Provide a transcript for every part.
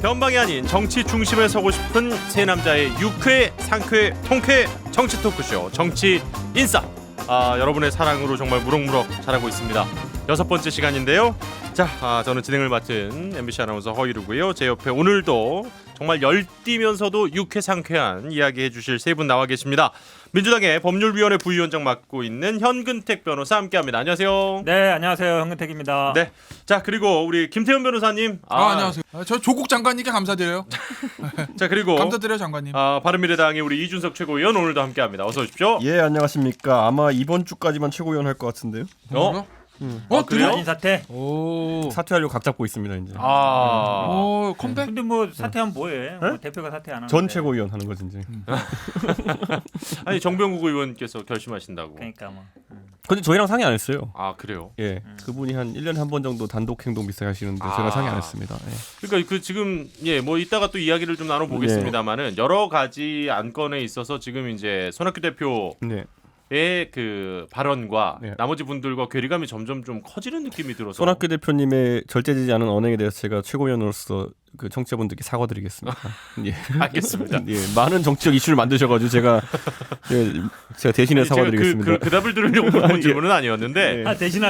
변방이 아닌 정치 중심에 서고 싶은 세 남자의 유쾌, 상쾌, 통쾌 정치 토크쇼 정치 인싸. 여러분의 사랑으로 정말 무럭무럭 자라고 있습니다. 6번째 시간인데요. 자, 저는 진행을 맡은 MBC 아나운서 허이루고요. 제 옆에 오늘도 정말 열띠면서도 유쾌 상쾌한 이야기 해주실 세 분 나와 계십니다. 민주당의 법률위원회 부위원장 맡고 있는 현근택 변호사 함께합니다. 안녕하세요. 네, 안녕하세요. 현근택입니다. 네, 자 그리고 우리 김태현 변호사님. 안녕하세요. 저 조국 장관님께 감사드려요. 자 그리고 감사드려요 장관님. 바른미래당의 우리 이준석 최고위원 오늘도 함께합니다. 어서 오십시오. 예, 안녕하십니까. 아마 이번 주까지만 최고위원 할 것 같은데요. 그래요? 사진 사퇴. 오. 사퇴하려고 각 잡고 있습니다 이제. 오, 컴백? 근데 뭐 사퇴하면 뭐해? 뭐 대표가 사퇴 안 하는데. 전 최고위원 하는 거지 이제. 아니 정병국 의원께서 결심하신다고. 그러니까 뭐. 근데 저희랑 상의 안 했어요. 아 그래요? 예, 그분이 한 1년에 한 번 정도 단독 행동 비슷하게 하시는데 저희랑 상의 안 했습니다. 예. 그러니까 그 지금 뭐 이따가 또 이야기를 좀 나눠보겠습니다만은 여러 가지 안건에 있어서 지금 이제 손학규 대표. 네. 의 그 발언과 네. 나머지 분들과 괴리감이 점점 좀 커지는 느낌이 들어서 손학규 대표님의 절제되지 않은 언행에 대해서 제가 최고위원으로서 그 청취자분들께 사과드리겠습니다. 예. 알겠습니다. 예, 많은 정치적 이슈를 만드셔가지고 제가 대신에 사과드리겠습니다. 그 답을 들으려고 물어본 질문은 아니었는데 예. 대신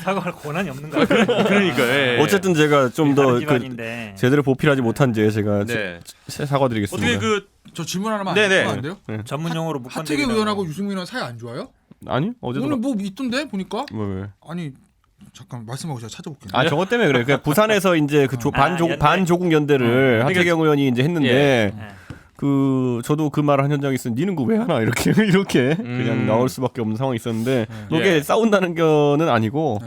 사과할 권한이 없는 거야. 그러니까 예. 어쨌든 제가 좀 더 제대로 보필하지 못한 제 제가 네. 사과드리겠습니다. 어떻게 저 질문 하나만 네네. 안 돼요? 전문 용어로 하태경 의원하고 유승민 의원 사이 안 좋아요? 아니 어제도 오늘 뭐 있던데 보니까. 왜? 아니 잠깐 말씀하고 제가 찾아볼게요. 저것 때문에 그래. 그러니까 부산에서 이제 그 반조국 연대를 하태경 의원이 이제 했는데 저도 그 말을 한 현장에 있어. 니는 그거 왜 하나 이렇게 그냥 나올 수밖에 없는 상황이 있었는데 그게 싸운다는 거는 아니고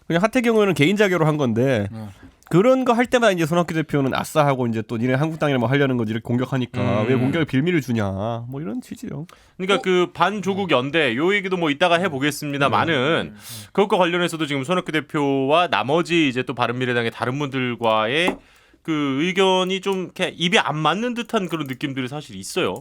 그냥 하태경 의원은 개인 자격으로 한 건데. 그런 거 할 때마다 이제 손학규 대표는 아싸 하고 이제 또 니네 한국당이랑 뭐 하려는 거지 이렇게 공격하니까 왜 공격에 빌미를 주냐 뭐 이런 취지요. 그러니까 그 반조국 연대 요 얘기도 뭐 이따가 해보겠습니다만은 그것과 관련해서도 지금 손학규 대표와 나머지 이제 또 바른미래당의 다른 분들과의 그 의견이 좀 이렇게 입이 안 맞는 듯한 그런 느낌들이 사실 있어요.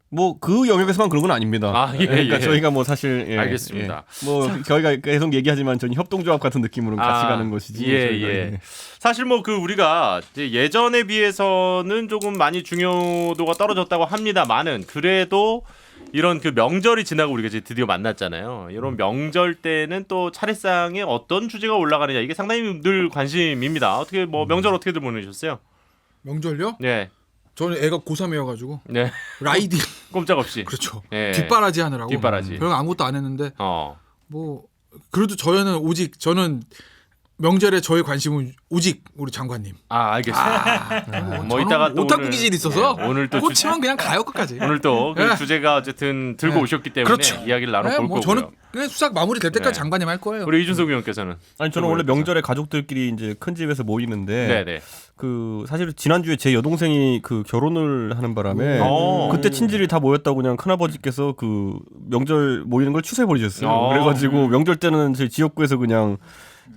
뭐 그 영역에서만 그런 건 아닙니다. 그러니까 저희가 뭐 사실 알겠습니다. 뭐 저희가 계속 얘기하지만 저희 협동조합 같은 느낌으로 같이 가는 것이지. 사실 뭐 그 우리가 예전에 비해서는 조금 많이 중요도가 떨어졌다고 합니다만은 그래도 이런 그 명절이 지나고 우리가 이제 드디어 만났잖아요. 이런 명절 때는 또 차례상에 어떤 주제가 올라가느냐 이게 상당히 늘 관심입니다. 어떻게 뭐 명절 어떻게들 보내셨어요? 명절요? 네. 저는 애가 고3이어가지고 네. 라이딩 꼼짝없이. 그렇죠. 네. 뒷바라지 하느라고. 뒷바라지. 별거 아무것도 안 했는데 뭐 그래도 저는 명절에 저의 관심은 오직 우리 장관님. 알겠습니다. 뭐 이따가 또 오타쿠 기질이 있어서 오늘 또 꽂히면 그냥 가요 끝까지. 오늘 또 그 주제가 어쨌든 들고 오셨기 때문에 그렇죠. 이야기를 나눠볼 거고요. 저는 그냥 수락 마무리 될 때까지 장관님 할 거예요. 우리 이준석 의원께서는 아니 저는 원래 명절에 가족들끼리 이제 큰 집에서 모이는데 그 사실 지난주에 제 여동생이 그 결혼을 하는 바람에 그때 친지들이 다 모였다고 그냥 큰아버지께서 그 명절 모이는 걸 취소해 버리셨어요. 그래가지고 명절 때는 저희 지역구에서 그냥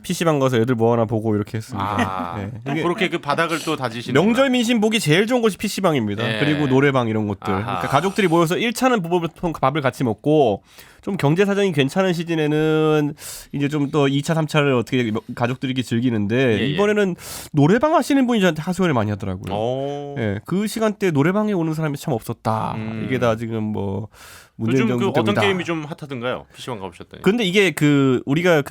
PC방 가서 애들 뭐 하나 보고 이렇게 했습니다. 그렇게 그 바닥을 또 다지시는 명절 민심 보기 제일 좋은 곳이 PC방입니다. 그리고 노래방 이런 것들. 그러니까 가족들이 모여서 1차는 밥을 같이 먹고 좀 경제 사정이 괜찮은 시즌에는 이제 좀 더 2차, 3차를 어떻게 가족들이 즐기는데 이번에는 노래방 하시는 분이 저한테 하소연을 많이 하더라고요. 그 시간대 노래방에 오는 사람이 참 없었다. 이게 다 지금 뭐 문재인 정부 때문이다. 어떤 게임이 좀 핫하던가요? PC방 가보셨더니. 근데 이게 우리가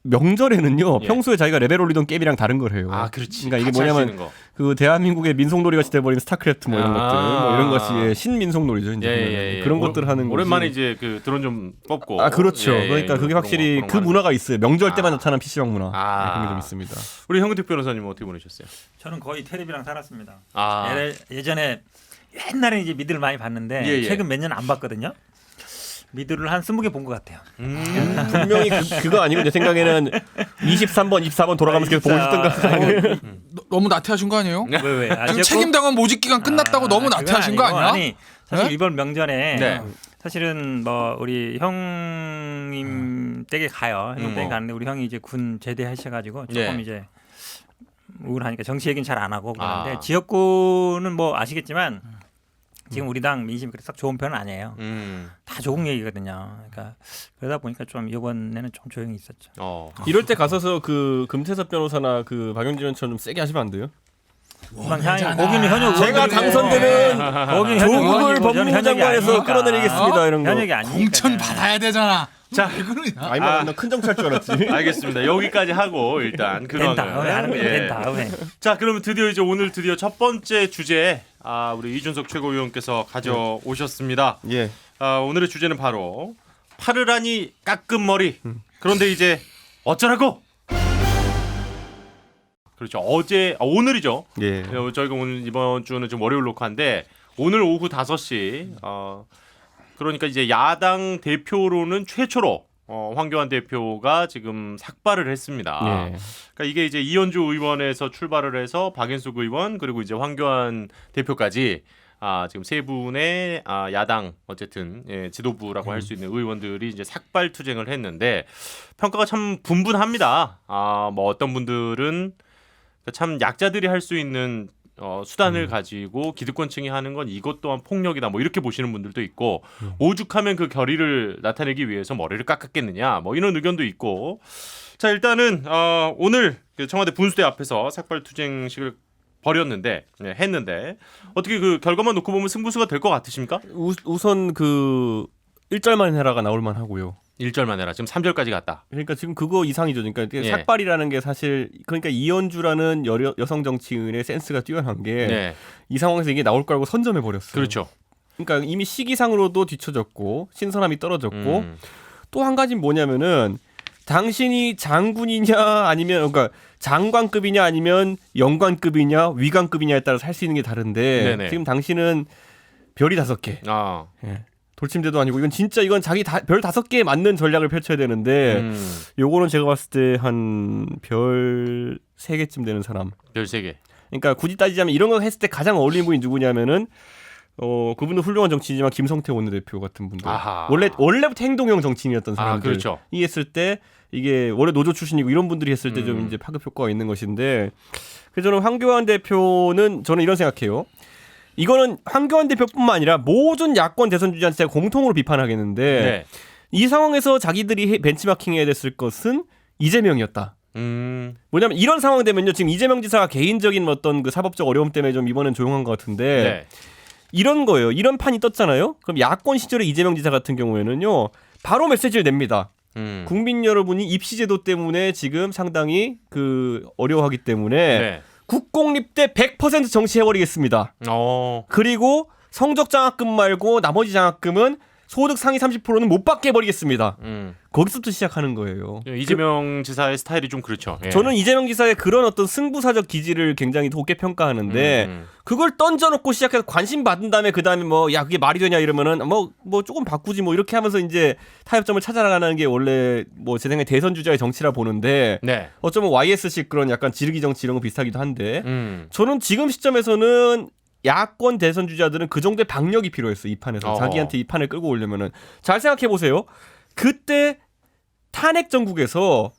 명절에는요 평소에 자기가 레벨 올리던 게임이랑 다른 걸 해요. 그렇지. 그러니까 이게 뭐냐면 그 대한민국의 민속놀이 같이 돼버린 스타크래프트 뭐 이런 것들, 뭐 이런 것이 신민속놀이죠. 이제 그런 것들 하는 거. 오랜만에 이제 그 드론 좀 뽑고. 그렇죠. 그러니까 그게 확실히 그 문화가 있어요. 명절 때만 나타나는 PC방 문화. 그런 게 좀 있습니다. 우리 현근택 변호사님은 어떻게 보내셨어요? 저는 거의 텔레비랑 살았습니다. 예전에 옛날에 이제 미드를 많이 봤는데 최근 몇 년 안 봤거든요. 미드를 한 20개 본 것 같아요. 분명히 그거 아니고 내 생각에는 23번, 24번 돌아가면서 계속 보고 있었던 것 같아요. 너무 나태하신 거 아니에요? 왜? 지금 책임당한 모집 기간 끝났다고 너무 나태하신 거 아니야? 아니 사실 이번 명절에 사실은 뭐 우리 형님 댁에 가요. 형 댁에 가는데 우리 형이 이제 군 제대하셔가지고 조금 이제 우울하니까 정치 얘기는 잘 안 하고 그러는데 지역구는 뭐 아시겠지만 지금 우리 당 민심이 그렇게 딱 좋은 편은 아니에요. 다 조국 얘기거든요. 그러니까 그러다 보니까 좀 이번에는 좀 조용히 있었죠. 이럴 때 가서서 그 금태섭 변호사나 그 박용진 의원처럼 좀 세게 하시면 안 돼요? 거기는 현역 제가 당선되면 거기는 조국을 법무부 장관에서 끌어내리겠습니다. 이런 거. 현역이 아니니까. 공천 받아야 되잖아. 자, 왜 그러냐? 아니 나큰 정치할 줄 알았지. 알겠습니다. 여기까지 하고 일단 된 다음에 하는 거예요. 된 다음에. 자, 그러면 오늘 드디어 첫 번째 주제 우리 이준석 최고위원께서 가져오셨습니다. 예. 오늘의 주제는 바로 파르라니 깎은 머리. 그런데 이제 어쩌라고? 그렇죠. 오늘이죠. 예. 저희가 오늘 이번 주는 좀 월요일 녹화인데 오늘 오후 5시 그러니까 이제 야당 대표로는 최초로 황교안 대표가 지금 삭발을 했습니다. 네. 그러니까 이게 이제 이현주 의원에서 출발을 해서 박인숙 의원 그리고 이제 황교안 대표까지 지금 세 분의 야당 어쨌든 지도부라고 할 수 있는 의원들이 이제 삭발 투쟁을 했는데 평가가 참 분분합니다. 뭐 어떤 분들은 참 약자들이 할 수 있는 수단을 가지고 기득권층이 하는 건 이것 또한 폭력이다 뭐 이렇게 보시는 분들도 있고 오죽하면 그 결의를 나타내기 위해서 머리를 깎았겠느냐 뭐 이런 의견도 있고 자 일단은 오늘 청와대 분수대 앞에서 삭발 투쟁식을 했는데 어떻게 그 결과만 놓고 보면 승부수가 될 것 같으십니까? 우선 그 1절만 해라가 나올만 하고요. 1절만 해라. 지금 3절까지 갔다. 그러니까 지금 그거 이상이죠. 그러니까 예. 삭발이라는 게 사실 그러니까 이현주라는 여성 정치인의 센스가 뛰어난 게 이 상황에서 이게 나올 거라고 선점해 버렸어요. 그렇죠. 그러니까 이미 시기상으로도 뒤쳐졌고 신선함이 떨어졌고 또 한 가지는 뭐냐면은 당신이 장군이냐 아니면 그러니까 장관급이냐 아니면 영관급이냐 위관급이냐에 따라서 할 수 있는 게 다른데 네네. 지금 당신은 별이 5개. 예. 돌침대도 아니고 이건 자기 별 5개에 맞는 전략을 펼쳐야 되는데 요거는 제가 봤을 때 한 별 3개쯤 되는 사람. 별 3개. 그러니까 굳이 따지자면 이런 거 했을 때 가장 어울리는 분이 누구냐면은 그분도 훌륭한 정치인이지만 김성태 원내대표 같은 분들. 아하. 원래부터 행동형 정치인이었던 사람들. 그렇죠. 이 했을 때 이게 원래 노조 출신이고 이런 분들이 했을 때 좀 이제 파급 효과가 있는 것인데 그래서 저는 황교안 대표는 저는 이런 생각해요. 이거는 황교안 대표뿐만 아니라 모든 야권 대선 주자한테 제가 공통으로 비판하겠는데 이 상황에서 자기들이 벤치마킹해야 됐을 것은 이재명이었다. 뭐냐면 이런 상황 되면요. 지금 이재명 지사가 개인적인 어떤 그 사법적 어려움 때문에 좀 이번엔 조용한 것 같은데 이런 거예요. 이런 판이 떴잖아요. 그럼 야권 시절에 이재명 지사 같은 경우에는요. 바로 메시지를 냅니다. 국민 여러분이 입시제도 때문에 지금 상당히 어려워하기 때문에 국공립대 100% 정시해버리겠습니다. 그리고 성적 장학금 말고 나머지 장학금은 소득 상위 30%는 못 받게 해버리겠습니다. 거기서부터 시작하는 거예요. 이재명 지사의 스타일이 좀 그렇죠. 저는 이재명 지사의 그런 어떤 승부사적 기질을 굉장히 높게 평가하는데 그걸 던져놓고 시작해서 관심 받은 다음에 그 다음에 그게 말이 되냐 이러면은 뭐 조금 바꾸지 뭐 이렇게 하면서 이제 타협점을 찾아나가는 게 원래 제 생각에 대선 주자의 정치라 보는데 어쩌면 YS식 그런 약간 지르기 정치 이런 거 비슷하기도 한데 저는 지금 시점에서는 야권 대선 주자들은 그 정도의 박력이 필요했어. 이 판에서 자기한테 이 판을 끌고 오려면은 잘 생각해 보세요. 그때 탄핵 정국에서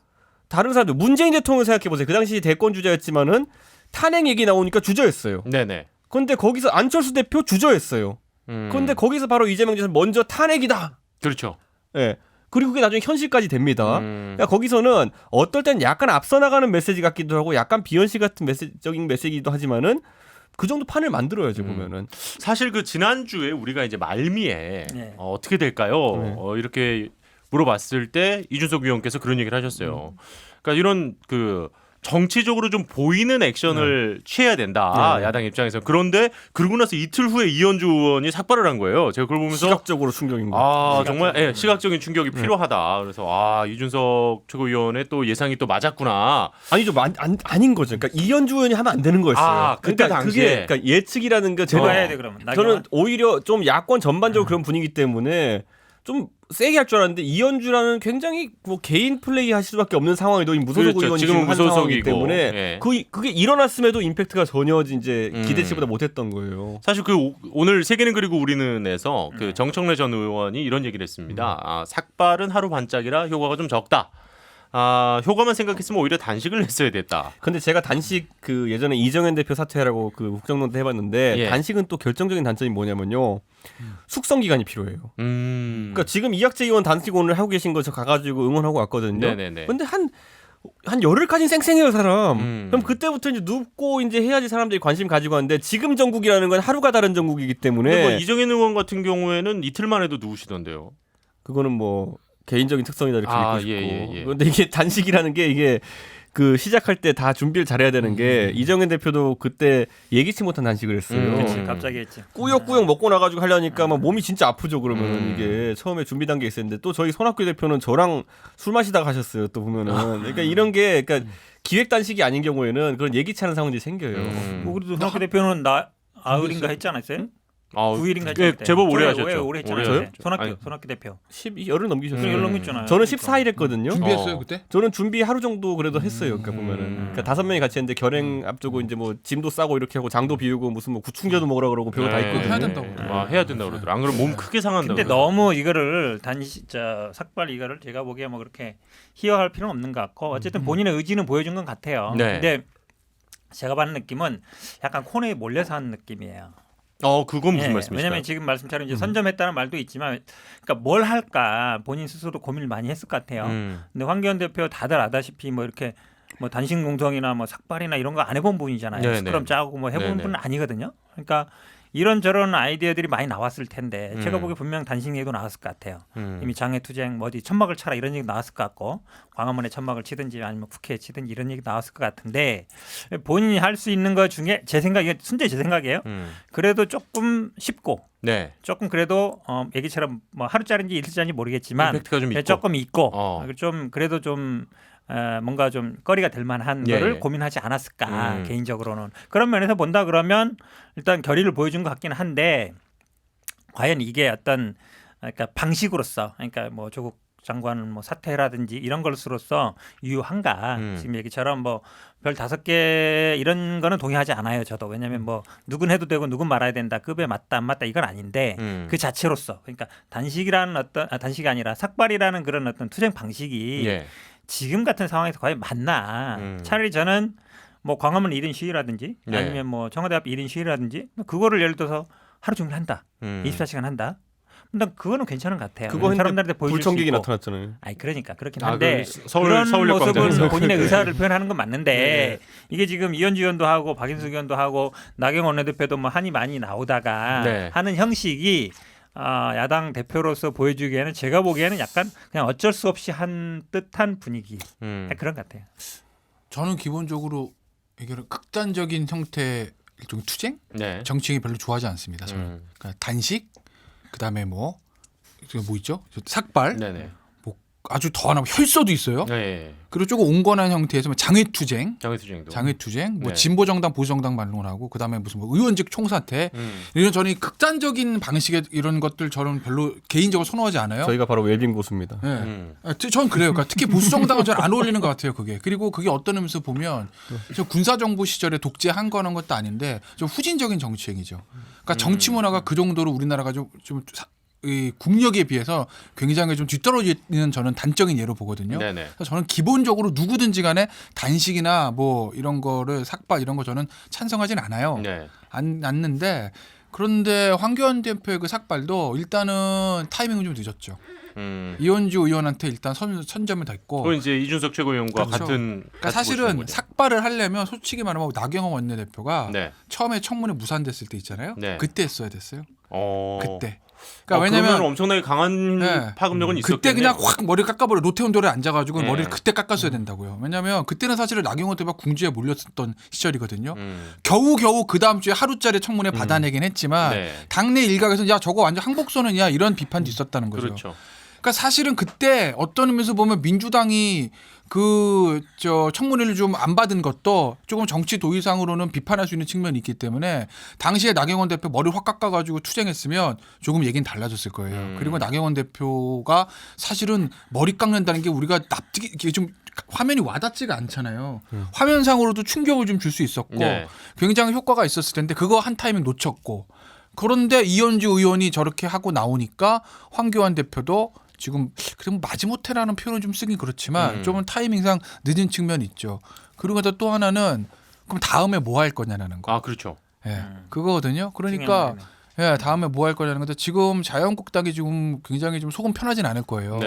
다른 사람들 문재인 대통령 생각해 보세요. 그 당시 대권 주자였지만은 탄핵 얘기 나오니까 주저했어요. 네네. 그런데 거기서 안철수 대표 주저했어요. 그런데 거기서 바로 이재명 지사 먼저 탄핵이다. 그렇죠. 예. 그리고 그게 나중에 현실까지 됩니다. 그러니까 거기서는 어떨 땐 약간 앞서 나가는 메시지 같기도 하고 약간 비현실 같은 메시적인 메시지도 하지만은 그 정도 판을 만들어야죠 보면은. 사실 그 지난주에 우리가 이제 말미에 어떻게 될까요? 이렇게 물어봤을 때 이준석 위원께서 그런 얘기를 하셨어요. 그러니까 이런 정치적으로 좀 보이는 액션을 취해야 된다. 야당 입장에서. 그런데 그러고 나서 이틀 후에 이현주 의원이 삭발을 한 거예요. 제가 그걸 보면서 시각적으로 충격인 거. 정말 시각적인 충격이 필요하다. 그래서 이준석 최고위원의 또 예상이 또 맞았구나. 아니죠. 아닌 거죠. 그러니까 이현주 의원이 하면 안 되는 거였어요. 그때 당시에 그러니까 예측이라는 게 제가 해야 돼 그러면. 저는 오히려 좀 야권 전반적으로 그런 분위기 때문에 좀 세게 할 줄 알았는데 이현주라는 굉장히 개인 플레이 할 수밖에 없는 상황에도 무소속 의원이 지금 한 상황이기 때문에 그게 일어났음에도 임팩트가 전혀 이제 기대치보다 못했던 거예요. 사실 오늘 세계는 그리고 우리는에서 정청래 전 의원이 이런 얘기를 했습니다. 삭발은 하루 반짝이라 효과가 좀 적다. 효과만 생각했으면 오히려 단식을 했어야 됐다. 근데 제가 단식 예전에 이정현 대표 사퇴하라고 국정농단 해봤는데 단식은 또 결정적인 단점이 뭐냐면요. 숙성 기간이 필요해요. 그러니까 지금 이학재 의원 단식 오늘 하고 계신 거 저 가가지고 응원하고 왔거든요. 네네네. 근데 한 한 열흘까지는 쌩쌩해요 사람. 그럼 그때부터 이제 눕고 이제 해야지 사람들이 관심 가지고 하는데 지금 정국이라는 건 하루가 다른 정국이기 때문에. 뭐 이정현 의원 같은 경우에는 이틀만 해도 누우시던데요. 그거는 뭐 개인적인 특성이다 이렇게 믿고 싶고. 예. 그런데 이게 단식이라는 게 이게 그 시작할 때 다 준비를 잘해야 되는 게 이정현 대표도 그때 예기치 못한 단식을 했어요. 그치, 갑자기 했지. 꾸역꾸역 먹고 나가지고 하려니까 막 몸이 진짜 아프죠. 그러면 이게 처음에 준비 단계에 있었는데 또 저희 손학규 대표는 저랑 술 마시다가 가셨어요. 또 보면은 그러니까 이런 게 그러니까 기획 단식이 아닌 경우에는 그런 예기치 않은 상황들이 생겨요. 뭐 그래도 손학규 대표는 나흘인가 했지 않았어요? 9일인가 예, 제법 오래 하셨죠. 오래 했잖아요. 저요? 손학규 대표. 12열을 넘기셨어요. 열흘 넘겼잖아요. 저는 14일 했거든요. 준비했어요 그때? 저는 준비 하루 정도 그래도 했어요. 그러니까 보면은 그러니까 5명이 같이 했는데 결행 앞두고 이제 뭐 짐도 싸고 이렇게 하고 장도 비우고 무슨 뭐 구충제도 먹으라 그러고 별거 다 있거든요. 해야 된다고. 해야 된다고 그러더라고요. 안 그러면 몸 크게 상한다고. 근데 너무 이거를 삭발 이거를 제가 보기에 뭐 그렇게 희화할 필요는 없는 것 같고 어쨌든 본인의 의지는 보여준 것 같아요. 네. 근데 제가 받는 느낌은 약간 코너에 몰려서 한 느낌이에요. 그건 무슨 말씀이실까요? 왜냐하면 지금 말씀처럼 이제 선점했다는 말도 있지만, 그러니까 뭘 할까 본인 스스로 고민을 많이 했을 것 같아요. 근데 황교안 대표 다들 아다시피 뭐 이렇게 뭐 단식 농성이나 뭐 삭발이나 이런 거 안 해본 분이잖아요. 네네. 스크럼 짜고 뭐 해본 네네. 분은 아니거든요. 그러니까 이런 아이디어들이 많이 나왔을 텐데 제가 보기에 분명 단식 얘기도 나왔을 것 같아요. 이미 장애투쟁 뭐 어디 천막을 쳐라 이런 얘기 나왔을 것 같고 광화문에 천막을 치든지 아니면 국회에 치든지 이런 얘기 나왔을 것 같은데 본인이 할 수 있는 것 중에 제 생각에 순전히 제 생각이에요. 그래도 조금 쉽고 네. 조금 그래도 얘기처럼 뭐 하루짜리인지 이틀짜리인지 모르겠지만 임팩트가 좀 있고. 조금 있고 좀 그래도 좀 뭔가 좀 거리가 될 만한 거를 고민하지 않았을까 개인적으로는. 그런 면에서 본다 그러면 일단 결의를 보여준 것 같긴 한데 과연 이게 어떤 그러니까 방식으로서 그러니까 뭐 조국 장관 뭐 사퇴라든지 이런 것으로서 유효한가. 지금 얘기처럼 뭐 별 5개 이런 거는 동의하지 않아요. 저도. 왜냐하면 뭐 누군 해도 되고 누군 말아야 된다. 급에 맞다 안 맞다 이건 아닌데 그 자체로서 그러니까 단식이라는 어떤 단식이 아니라 삭발이라는 그런 어떤 투쟁 방식이 지금 같은 상황에서 과연 맞나. 차라리 저는 뭐 광화문 1인 시위라든지 아니면 뭐 청와대 앞 1인 시위라든지 그거를 예를 들어서 하루 종일 한다. 24시간 한다. 근데 그거는 괜찮은 것 같아요. 그거 사람들한테 보여줄 수 불청객이 있고. 나타났잖아요. 아니 그러니까 그렇긴 한데 서울역 그런 모습은 광장에서. 본인의 의사를 표현하는 건 맞는데 이게 지금 이현주 의원도 하고 박인수 의원도 하고 나경원 원내대표도 뭐 한이 많이 나오다가 하는 형식이 야당 대표로서 보여주기에는 제가 보기에는 약간 그냥 어쩔 수 없이 한 듯한 분위기 그런 것 같아요. 저는 기본적으로 이게 극단적인 형태의 일종의 투쟁? 정치행위 별로 좋아하지 않습니다. 저는 그러니까 단식, 그다음에 뭐 있죠? 삭발, 뭐 아주 더 하나 혈서도 있어요. 그리고 조금 온건한 형태에서 장외투쟁, 뭐 진보정당, 보수정당 반론하고 그다음에 무슨 뭐 의원직 총사퇴 이런 저는 극단적인 방식의 이런 것들 저는 별로 개인적으로 선호하지 않아요. 저희가 바로 웰빙 보수입니다. 전 그래요. 그러니까 특히 보수정당은 저는 안 어울리는 것 같아요. 그게. 그리고 그게 어떤 의미에서 보면 저 군사정부 시절에 독재한 거는 것도 아닌데 좀 후진적인 정치행위죠. 그러니까 정치 문화가 그 정도로 우리나라가 좀 이 국력에 비해서 굉장히 좀 뒤떨어지는 저는 단적인 예로 보거든요. 그래서 저는 기본적으로 누구든지 간에 단식이나 뭐 이런 거를 삭발 이런 거 저는 찬성하진 않아요. 않는데 그런데 황교안 대표의 그 삭발도 일단은 타이밍은 좀 늦었죠. 이현주 의원한테 일단 선점을 됐고. 그건 이제 이준석 최고위원과 같은. 그러니까 사실은 삭발을 하려면 솔직히 말하면 나경원 원내대표가 처음에 청문회 무산됐을 때 있잖아요. 그때 했어야 됐어요. 그때. 그러니까 왜냐면 엄청나게 강한 파급력은 있었겠네요. 그때 그냥 확 머리 깎아버려. 노태운돌에 앉아가지고 머리를 그때 깎았어야 된다고요. 왜냐하면 그때는 사실은 나경원 대표가 궁지에 몰렸었던 시절이거든요. 겨우 그 다음 주에 하루짜리 청문회 받아내긴 했지만 당내 일각에서 야 저거 완전 항복선언이야 이런 비판도 있었다는 거죠. 그러니까 사실은 그때 어떤 의미에서 보면 민주당이 청문회를 좀 안 받은 것도 조금 정치 도의상으로는 비판할 수 있는 측면이 있기 때문에 당시에 나경원 대표 머리 확 깎아가지고 투쟁했으면 조금 얘기는 달라졌을 거예요. 그리고 나경원 대표가 사실은 머리 깎는다는 게 우리가 납득이 이게 좀 화면이 와닿지가 않잖아요. 화면상으로도 충격을 좀 줄 수 있었고 굉장히 효과가 있었을 텐데 그거 한 타이밍 놓쳤고 그런데 이현주 의원이 저렇게 하고 나오니까 황교안 대표도 지금 그럼 마지못해라는 표현을 좀 쓰긴 그렇지만 좀은 타이밍상 늦은 측면이 있죠. 그리고 또 하나는 그럼 다음에 뭐 할 거냐라는 거. 그렇죠. 그거거든요. 그러니까 다음에 뭐 할 거냐는 건데 지금 자유한국당이 지금 굉장히 좀 속은 편하진 않을 거예요.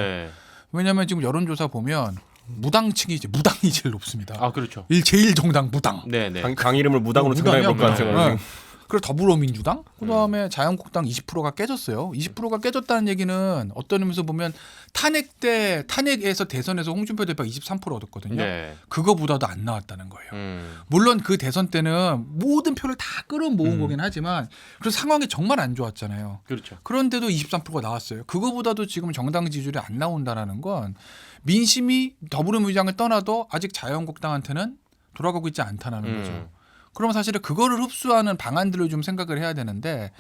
왜냐하면 지금 여론조사 보면 무당층이 이제 무당이 제일 높습니다. 아 그렇죠. 제일 정당 무당. 네네. 당 이름을 무당으로 무당이야, 장난해 볼까 무당. 그리고 더불어민주당, 그다음에 자유한국당 20%가 깨졌어요. 20%가 깨졌다는 얘기는 어떤 의미에서 보면 탄핵에서 대선에서 홍준표 대표가 23% 얻었거든요. 네. 그거보다도 안 나왔다는 거예요. 물론 그 대선 때는 모든 표를 다 끌어모은 거긴 하지만 그 상황이 정말 안 좋았잖아요. 그렇죠. 그런데도 23%가 나왔어요. 그거보다도 지금 정당 지지율이 안 나온다라는 건 민심이 더불어민주당을 떠나도 아직 자유한국당한테는 돌아가고 있지 않다는 거죠. 그러면 사실은 그거를 흡수하는 방안들을 좀 생각을 해야 되는데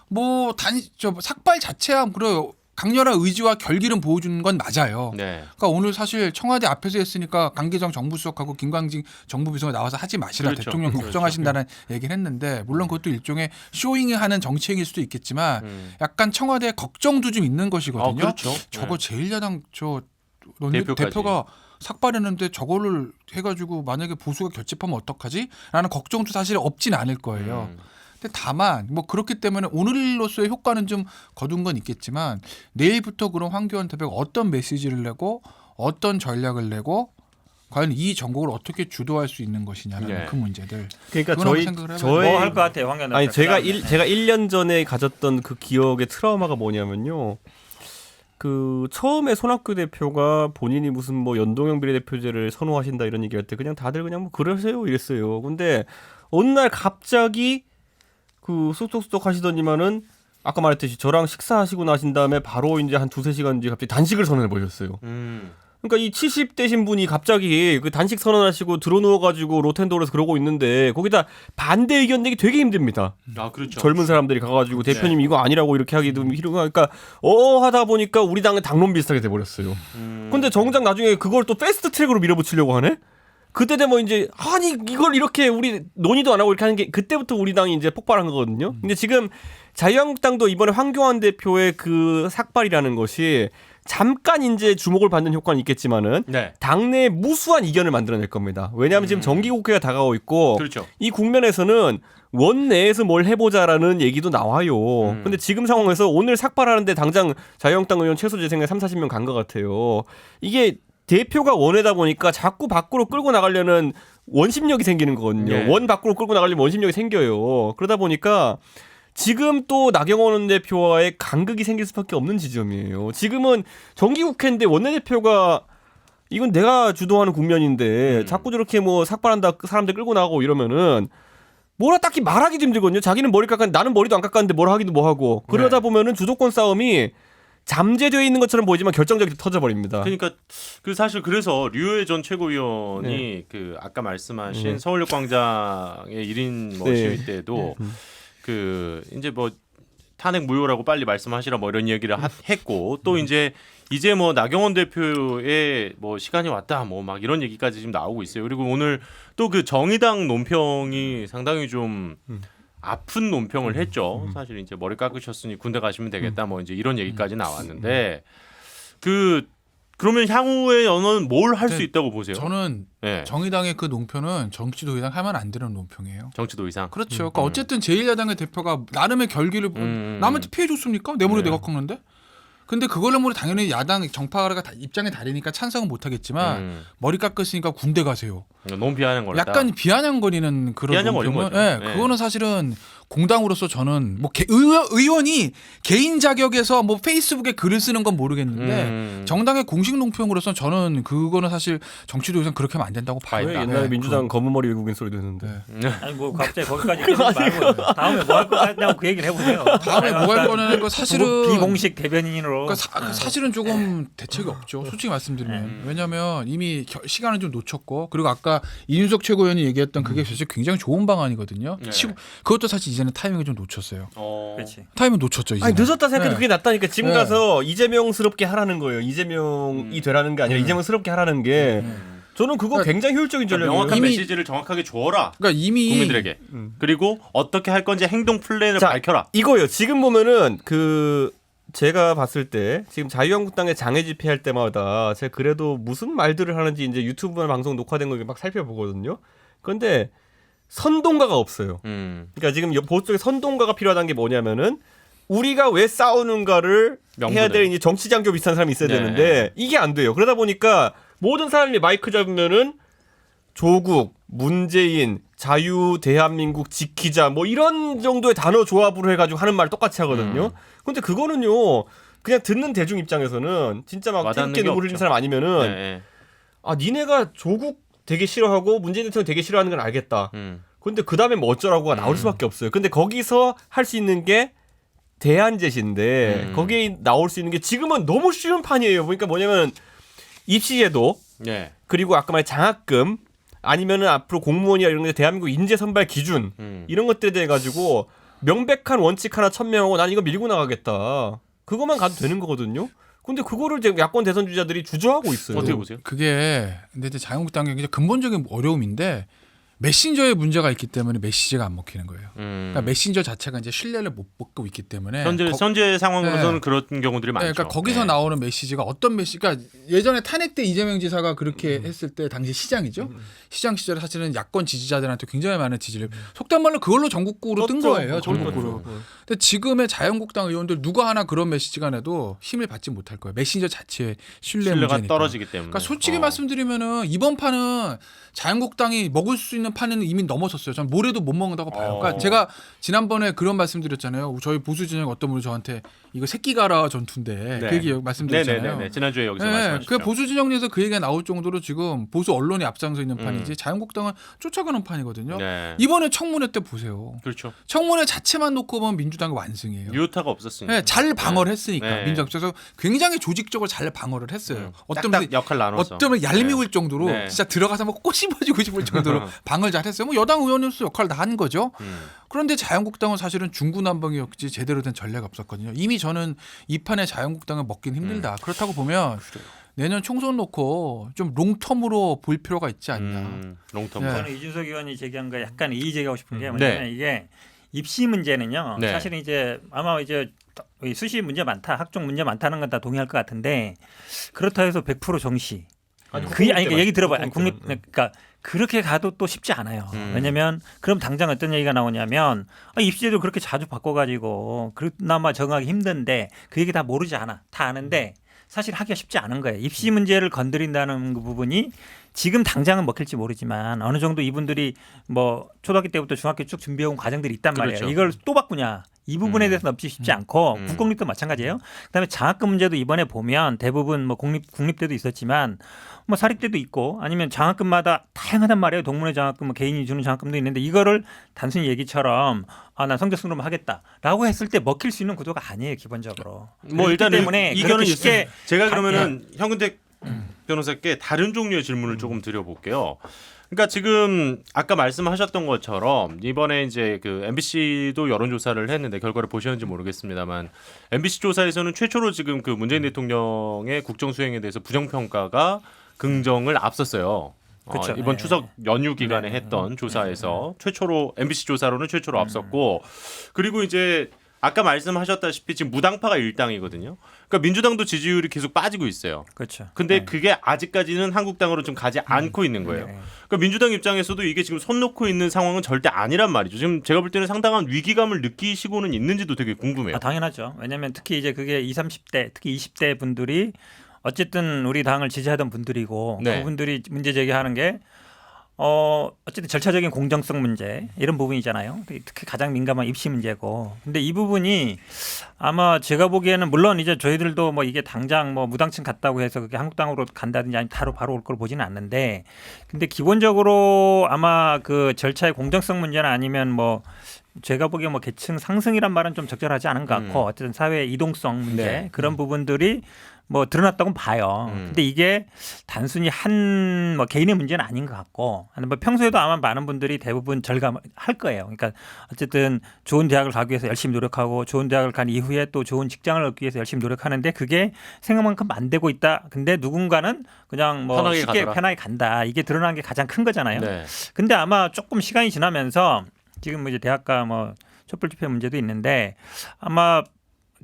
뭐 삭발 자체야 그래요. 강렬한 의지와 결기를 보여주는 건 맞아요. 네. 그러니까 오늘 사실 청와대 앞에서 했으니까 강기정 정부수석하고 김광진 정부비서가 나와서 하지 마시라 그렇죠. 대통령 그렇죠. 걱정하신다는 얘기를 했는데 물론 그것도 일종의 쇼잉하는 정치행위일 수도 있겠지만 약간 청와대 걱정도 좀 있는 것이거든요. 그렇죠. 저거 제1야당 대표까지. 대표가 삭발했는데 저거를 해가지고 만약에 보수가 결집하면 어떡하지? 라는 걱정도 사실 없진 않을 거예요. 근데 다만 뭐 그렇기 때문에 오늘로서의 효과는 좀 거둔 건 있겠지만 내일부터 그럼 황교안 대표가 어떤 메시지를 내고 어떤 전략을 내고 과연 이 전국을 어떻게 주도할 수 있는 것이냐라는 그 문제들. 그러니까 저희 뭐 할 것 같아요, 황교안 대표. 아니 제가 1년 전에 가졌던 그 기억의 트라우마가 뭐냐면요. 그 처음에 손학규 대표가 본인이 무슨 뭐 연동형 비례대표제를 선호하신다 이런 얘기할 때 그냥 다들 그냥 뭐 그러세요 이랬어요. 근데 어느 날 갑자기 그 쏙쏙쏙 하시더니만은 아까 말했듯이 저랑 식사하시고 나신 다음에 바로 이제 한 2-3시간 뒤에 갑자기 단식을 선언해 버렸어요. 그러니까 이 70대신 분이 갑자기 그 단식 선언하시고 들어누워가지고 로텐도어에서 그러고 있는데 거기다 반대 의견 내기 되게 힘듭니다. 아 그렇죠. 젊은 사람들이 가가지고 대표님 이거 아니라고 이렇게 하기도 그러니까 하다 보니까 우리 당은 당론 비슷하게 돼버렸어요. 근데 정작 나중에 그걸 또 패스트 트랙으로 밀어붙이려고 하네. 그때 되면 이제 아니 이걸 이렇게 우리 논의도 안 하고 이렇게 하는 게 그때부터 우리 당이 이제 폭발한 거거든요. 근데 지금 자유한국당도 이번에 황교안 대표의 그 삭발이라는 것이 잠깐 이제 주목을 받는 효과는 있겠지만은 당내에 무수한 이견을 만들어낼 겁니다. 왜냐하면 지금 정기국회가 다가오고 있고 그렇죠. 이 국면에서는 원내에서 뭘 해보자라는 얘기도 나와요. 근데 지금 상황에서 오늘 삭발하는데 당장 자유한국당 의원 최소 제 생각에 30-40명 간 것 같아요. 이게 대표가 원외다 보니까 자꾸 밖으로 끌고 나가려는 원심력이 생기는 거거든요. 원 밖으로 끌고 나가려면 원심력이 생겨요. 그러다 보니까 지금 또 나경원 대표와의 간극이 생길 수밖에 없는 지점이에요. 지금은 정기국회인데 원내대표가 이건 내가 주도하는 국면인데 자꾸 저렇게 뭐 삭발한다 사람들 끌고 나가고 이러면은 뭐라 딱히 말하기도 힘들거든요. 자기는 머리 깎았는데 나는 머리도 안 깎았는데 뭐라 하기도 뭐하고 그러다 보면은 주도권 싸움이 잠재되어 있는 것처럼 보이지만 결정적으로 터져버립니다. 그러니까 그 사실 그래서 류호혜 전 최고위원이 그 아까 말씀하신 서울역광장의 1인 뭐 시위 때도 그 이제 뭐 탄핵 무효라고 빨리 말씀하시라 뭐 이런 얘기를 했고 또 이제 뭐 나경원 대표의 뭐 시간이 왔다 뭐 막 이런 얘기까지 지금 나오고 있어요. 그리고 오늘 또 그 정의당 논평이 상당히 좀 아픈 논평을 했죠. 사실 이제 머리 깎으셨으니 군대 가시면 되겠다 뭐 이제 이런 얘기까지 나왔는데 그러면 향후에 연은 뭘 할 수 있다고 보세요? 저는 정의당의 그 논평은 정치도 이상 하면 안 되는 논평이에요. 정치도 이상. 그렇죠. 그러니까 어쨌든 제1야당의 대표가 나름의 결기를 남한테 피해 줬습니까? 내 머리 내가 깎는데. 근데 그걸로 뭐 당연히 야당 정파가 입장이 다르니까 찬성은 못 하겠지만 머리 깎았으니까 군대 가세요. 너무 비아냥거렸다. 약간 비아냥거리는 그런 비아냥거린 거죠. 그거는 사실은 공당으로서 저는 뭐 의원이 개인 자격에서 뭐 페이스북에 글을 쓰는 건 모르겠는데 정당의 공식 논평으로서 저는 그거는 사실 정치도 이상 그렇게 하면 안 된다고 봐요. 옛날에 민주당 검은 머리 외국인 소리 듣는데. 아니 뭐 갑자기 거기까지 계속 말고 다음에 뭐 할 거 같냐고 그 얘기를 해보세요. 다음에 뭐 할 거냐는 거 사실은 뭐 비공식 대변인으로. 그러니까 사실은 조금 대책이 없죠. 솔직히 말씀드리면 왜냐하면 이미 시간을 좀 놓쳤고 그리고 아까 이준석 최고위원이 얘기했던 그게 사실 굉장히 좋은 방안이거든요. 그것도 사실 이제는 타이밍을 좀 놓쳤어요. 그렇지. 타이밍 놓쳤죠. 이제는. 아니 늦었다 생각해도 그게 낫다니까. 지금 가서 이재명스럽게 하라는 거예요. 이재명이 되라는 게 아니라 이재명스럽게 하라는 게 저는 그거 굉장히 효율적인 전략이에요. 명확한 메시지를 정확하게 줘라. 그러니까 이미 국민들에게. 그리고 어떻게 할 건지 행동 플랜을 밝혀라. 이거요. 지금 보면은 그 제가 봤을 때 지금 자유한국당의 장애 집회할 때마다 제가 그래도 무슨 말들을 하는지 이제 유튜브 방송 녹화된 거 막 살펴보거든요. 그런데 선동가가 없어요. 그러니까 지금 보수 쪽에 선동가가 필요하다는 게 뭐냐면은 우리가 왜 싸우는가를 해야 될 이제 정치 장교 비슷한 사람이 있어야 되는데 이게 안 돼요. 그러다 보니까 모든 사람이 마이크 잡으면은 조국, 문재인, 자유 대한민국 지키자 뭐 이런 정도의 단어 조합으로 해가지고 하는 말 똑같이 하거든요. 근데 그거는요 그냥 듣는 대중 입장에서는 진짜 막 태극기 눈물 흘리는 사람 아니면은 네. 아 니네가 조국 되게 싫어하고 문재인 대통령 되게 싫어하는 건 알겠다. 근데 그 다음에 뭐 어쩌라고가 나올 수밖에 없어요. 근데 거기서 할 수 있는 게 대안제시인데 거기에 나올 수 있는 게 지금은 너무 쉬운 판이에요. 그러니까 뭐냐면 입시제도 네. 그리고 아까 말한 장학금 아니면은 앞으로 공무원이나 이런 게 대한민국 인재 선발 기준 이런 것들에 대해 가지고 명백한 원칙 하나 천명하고 난 이거 밀고 나가겠다. 그것만 가도 되는 거거든요. 근데 그거를 지금 야권 대선 주자들이 주저하고 있어요. 어떻게 보세요? 그게 근데 이제 자유한국당의 굉장히 근본적인 어려움인데 메신저에 문제가 있기 때문에 메시지가 안 먹히는 거예요. 그러니까 메신저 자체가 이제 신뢰를 못 받고 있기 때문에 현재 상황으로서는 그런 경우들이 많죠. 그러니까 거기서 나오는 메시지가 어떤 그러니까 예전에 탄핵 때 이재명 지사가 그렇게 했을 때 당시 시장이죠. 시장 시절에 사실은 야권 지지자들한테 굉장히 많은 지지를 속된 말로 그걸로 전국구로 뜬 거예요. 전국구로. 근데 지금의 자유한국당 의원들 누가 하나 그런 메시지가 내도 힘을 받지 못할 거예요. 메신저 자체의 신뢰가 문제니까. 떨어지기 때문에. 그러니까 솔직히 말씀드리면은 이번 판은 자유한국당이 먹을 수 있는 판은 이미 넘어섰어요. 전 모레도 못 먹는다고 봐요. 그러니까 제가 지난번에 그런 말씀드렸잖아요. 저희 보수 진영 어떤 분이 저한테 이거 새끼가라 전투인데 그 얘기 말씀드렸잖아요. 네네네. 지난주에 여기서 말씀하셨죠. 그 보수 진영 내에서 그 얘기가 나올 정도로 지금 보수 언론이 앞장서 있는 판이지 자유한국당은 쫓아가는 판이거든요. 네. 이번에 청문회 때 보세요. 그렇죠. 청문회 자체만 놓고 보면 민주당이 완승이에요. 유효타가 없었으니까. 네, 잘 방어를 했으니까 네. 민주당 그래서 굉장히 조직적으로 잘 방어를 했어요. 어떤 딱 역할 나눠서. 어떤 분 얄미울 정도로 네. 진짜 들어가서 막 꼬집어주고 싶을 정도로 방어를 잘 했어요. 뭐 여당 의원으로서 역할을 다 한 거죠. 그런데 자유한국당은 사실은 중구난방이었지 제대로 된 전략이 없었거든요. 이미 저는 이 판에 자유한국당을 먹긴 힘들다. 그렇다고 보면 내년 총선 놓고 좀 롱텀으로 볼 필요가 있지 않냐. 롱텀. 네. 저는 이준석 의원이 제기한 거 약간 이의 제기하고 싶은 게 뭐냐면 네. 이게 입시 문제는요. 네. 사실은 이제 아마 이제 수시 문제 많다, 학종 문제 많다는 건 다 동의할 것 같은데 그렇다 해서 100% 정시. 그러니까 얘기 들어봐요. 아니, 그러니까 그렇게 가도 또 쉽지 않아요. 왜냐면 그럼 당장 어떤 얘기가 나오냐면 입시제도 그렇게 자주 바꿔가지고 그나마 적응하기 힘든데 그 얘기 다 모르지 않아. 다 아는데 사실 하기가 쉽지 않은 거예요. 입시 문제를 건드린다는 그 부분이 지금 당장은 먹힐지 모르지만 어느 정도 이분들이 뭐 초등학교 때부터 중학교 쭉 준비해온 과정들이 있단 말이에요. 그렇죠. 이걸 또 바꾸냐. 이 부분에 대해서는 없이 쉽지 않고 국공립도 마찬가지예요. 그다음에 장학금 문제도 이번에 보면 대부분 뭐 국립대도 있었지만 뭐 사립대도 있고 아니면 장학금마다 다양하단 말이에요. 동문회 장학금, 뭐 개인이 주는 장학금도 있는데 이거를 단순히 얘기처럼 난 성적 승부만 하겠다라고 했을 때 먹힐 수 있는 구도가 아니에요. 기본적으로. 뭐 일단 때문에 이견은 쉽게 있어요. 제가 그러면은 현근택 변호사께 다른 종류의 질문을 조금 드려볼게요. 그러니까 지금 아까 말씀하셨던 것처럼 이번에 이제 그 MBC도 여론조사를 했는데 결과를 보셨는지 모르겠습니다만 MBC 조사에서는 최초로 지금 그 문재인 대통령의 국정 수행에 대해서 부정평가가 긍정을 앞섰어요. 그렇죠. 이번 네. 추석 연휴 기간에 했던 조사에서 최초로 MBC 조사로는 최초로 앞섰고 그리고 이제 아까 말씀하셨다시피 지금 무당파가 일당이거든요. 그러니까 민주당도 지지율이 계속 빠지고 있어요. 그렇죠. 근데 네. 그게 아직까지는 한국당으로 좀 가지 않고 있는 거예요. 네. 그러니까 민주당 입장에서도 이게 지금 손 놓고 있는 상황은 절대 아니란 말이죠. 지금 제가 볼 때는 상당한 위기감을 느끼시고는 있는지도 되게 궁금해요. 당연하죠. 왜냐하면 특히 이제 그게 20, 30대 특히 20대 분들이 어쨌든 우리 당을 지지하던 분들이고 네. 그분들이 문제 제기하는 게 어쨌든 절차적인 공정성 문제 이런 부분이잖아요. 특히 가장 민감한 입시 문제고. 근데 이 부분이 아마 제가 보기에는 물론 이제 저희들도 뭐 이게 당장 뭐 무당층 갔다고 해서 그게 한국당으로 간다든지 아니면 바로 올 걸 보지는 않는데 근데 기본적으로 아마 그 절차의 공정성 문제나 아니면 뭐 제가 보기에 뭐 계층 상승이란 말은 좀 적절하지 않은 것 같고 어쨌든 사회 이동성 문제 네. 그런 부분들이 뭐 드러났다고 봐요. 근데 이게 단순히 한 뭐 개인의 문제는 아닌 것 같고, 뭐 평소에도 아마 많은 분들이 대부분 절감할 거예요. 그러니까 어쨌든 좋은 대학을 가기 위해서 열심히 노력하고 좋은 대학을 간 이후에 또 좋은 직장을 얻기 위해서 열심히 노력하는데 그게 생각만큼 안 되고 있다. 근데 누군가는 그냥 뭐 편하게 쉽게 가더라. 편하게 간다. 이게 드러난 게 가장 큰 거잖아요. 네. 근데 아마 조금 시간이 지나면서 지금 뭐 이제 대학가 뭐 촛불 집회 문제도 있는데 아마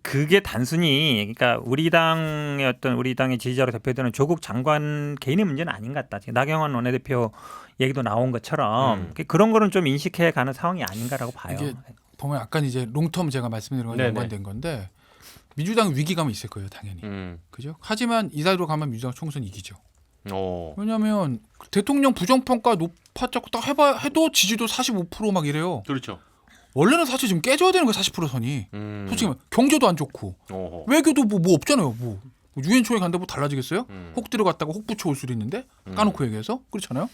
그게 단순히 그러니까 우리 당의 지지자로 대표되는 조국 장관 개인의 문제는 아닌 것 같다. 지금 나경원 원내대표 얘기도 나온 것처럼 그런 거는 좀 인식해 가는 상황이 아닌가라고 봐요. 이게 보면 아까 이제 롱텀 제가 말씀드린 거랑 네네. 연관된 건데 민주당 위기감이 있을 거예요, 당연히. 그죠? 하지만 이 사이로 가면 민주당 총선 이기죠. 왜냐하면 대통령 부정평가 높았자고 딱 해도 지지도 45% 막 이래요. 그렇죠. 원래는 사실 지금 깨져야 되는 거야 40% 선이. 솔직히 경제도 안 좋고 외교도 뭐 없잖아요. 뭐 유엔 총회 간다고 뭐 달라지겠어요? 혹 들어갔다가 혹 붙여 올 수도 있는데 까놓고 얘기해서 그렇잖아요.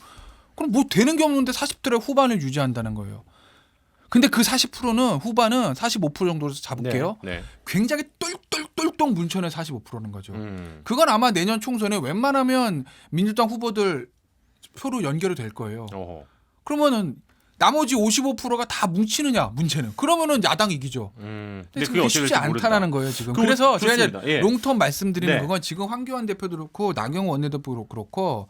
그럼 뭐 되는 게 없는데 40대의 후반을 유지한다는 거예요. 근데 그 40%는 후반은 45% 정도로 잡을게요. 네. 굉장히 똘똘똘똘 문천의 45%는 거죠. 그건 아마 내년 총선에 웬만하면 민주당 후보들 표로 연결이 될 거예요. 그러면은 나머지 55%가 다 뭉치느냐 문제는 그러면은 야당 이기죠. 근데 그게 쉽지 않다라는 거예요 지금. 그래서 제가 이제 롱텀 말씀드리는 건 지금 황교안 대표도 그렇고 나경원 원내대표도 그렇고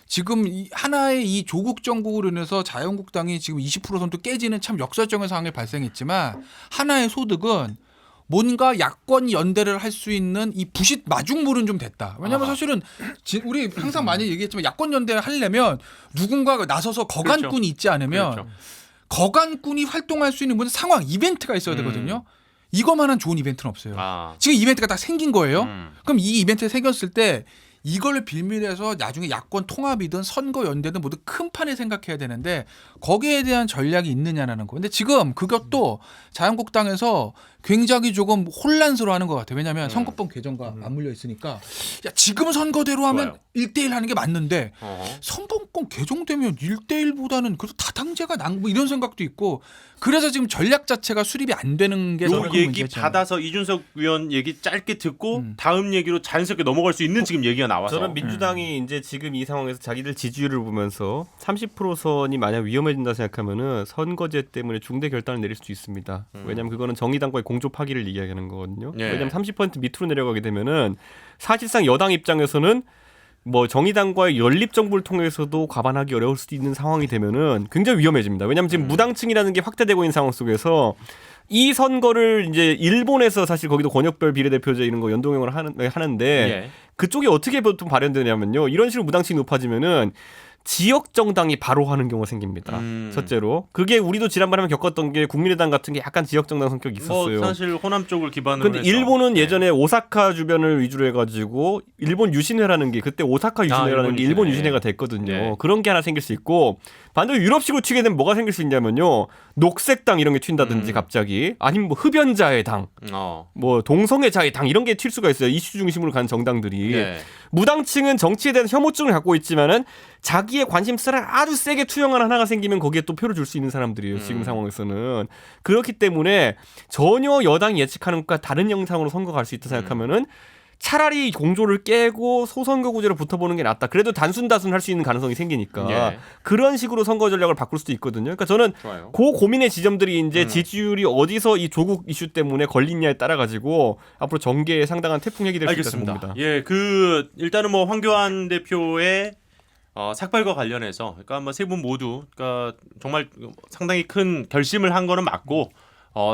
지금 하나의 이 조국 정국으로 인해서 자유한국당이 지금 20% 선도 깨지는 참 역설적인 상황이 발생했지만 하나의 소득은 뭔가 야권 연대를 할 수 있는 이 부싯 마중물은 좀 됐다. 왜냐하면 사실은 우리 항상 많이 얘기했지만 야권 연대를 하려면 누군가가 나서서 거간꾼이 있지 않으면 거간꾼이 활동할 수 있는 무슨 상황 이벤트가 있어야 되거든요. 이거만한 좋은 이벤트는 없어요. 지금 이벤트가 딱 생긴 거예요. 그럼 이 이벤트가 생겼을 때 이걸 빌미해서 나중에 야권 통합이든 선거 연대든 모두 큰 판에 생각해야 되는데 거기에 대한 전략이 있느냐라는 거. 근데 지금 그것도 자유한국당에서 굉장히 조금 혼란스러워하는 것 같아요. 왜냐하면 선거법 개정과 맞물려 있으니까 야 지금 선거대로 하면 1대1 하는 게 맞는데 선거법 개정되면 1대1보다는 그래도 다당제가 뭐 이런 생각도 있고 그래서 지금 전략 자체가 수립이 안 되는 게 요 얘기 받아서 이준석 의원 얘기 짧게 듣고 다음 얘기로 자연스럽게 넘어갈 수 있는 지금 얘기가 나와서 저는 민주당이 이제 지금 이 상황에서 자기들 지지율을 보면서 30% 선이 만약 위험해진다 생각하면은 선거제 때문에 중대 결단을 내릴 수도 있습니다. 왜냐하면 그거는 정의당과의 공조 파기를 얘기하는 거거든요. 왜냐하면 30% 밑으로 내려가게 되면은 사실상 여당 입장에서는 뭐 정의당과의 연립 정부를 통해서도 과반하기 어려울 수도 있는 상황이 되면은 굉장히 위험해집니다. 왜냐하면 지금 무당층이라는 게 확대되고 있는 상황 속에서 이 선거를 이제 일본에서 사실 거기도 권역별 비례대표제 이런 거 연동형을 하는데 그쪽이 어떻게 보통 발현되냐면요. 이런 식으로 무당층이 높아지면은 지역 정당이 바로 하는 경우가 생깁니다. 첫째로 그게 우리도 지난번에 겪었던 게 국민의당 같은 게 약간 지역 정당 성격이 있었어요. 사실 호남 쪽을 기반으로 근데 일본은 예전에 오사카 주변을 위주로 해가지고 일본 유신회라는 게 그때 오사카 유신회라는 게 일본 유신회가 됐거든요. 그런 게 하나 생길 수 있고 반대로 유럽식으로 튀게 되면 뭐가 생길 수 있냐면요. 녹색당 이런 게 튄다든지 갑자기 아니면 뭐 흡연자의 당, 뭐 동성애자의 당 이런 게 튈 수가 있어요. 이슈 중심으로 간 정당들이. 무당층은 정치에 대한 혐오증을 갖고 있지만은 자기의 관심사를 아주 세게 투영하는 하나가 생기면 거기에 또 표를 줄 수 있는 사람들이에요. 지금 상황에서는. 그렇기 때문에 전혀 여당이 예측하는 것과 다른 영상으로 선거 갈 수 있다 생각하면은 차라리 공조를 깨고 소선거 구제로 붙어보는 게 낫다. 그래도 단순 할 수 있는 가능성이 생기니까 그런 식으로 선거 전략을 바꿀 수도 있거든요. 그러니까 저는 그 고민의 지점들이 이제 지지율이 어디서 이 조국 이슈 때문에 걸리냐에 따라 가지고 앞으로 정계에 상당한 태풍핵이 될 수 있다 봅니다. 예, 일단은 뭐 황교안 대표의 삭발과 관련해서 그러니까 뭐 세 분 모두 그러니까 정말 상당히 큰 결심을 한 거는 맞고.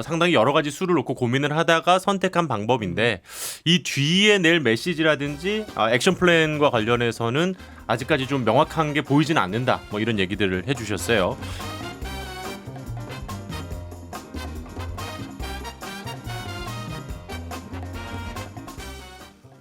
상당히 여러 가지 수를 놓고 고민을 하다가 선택한 방법인데 이 뒤에 낼 메시지라든지 액션 플랜과 관련해서는 아직까지 좀 명확한 게 보이지는 않는다. 뭐 이런 얘기들을 해주셨어요.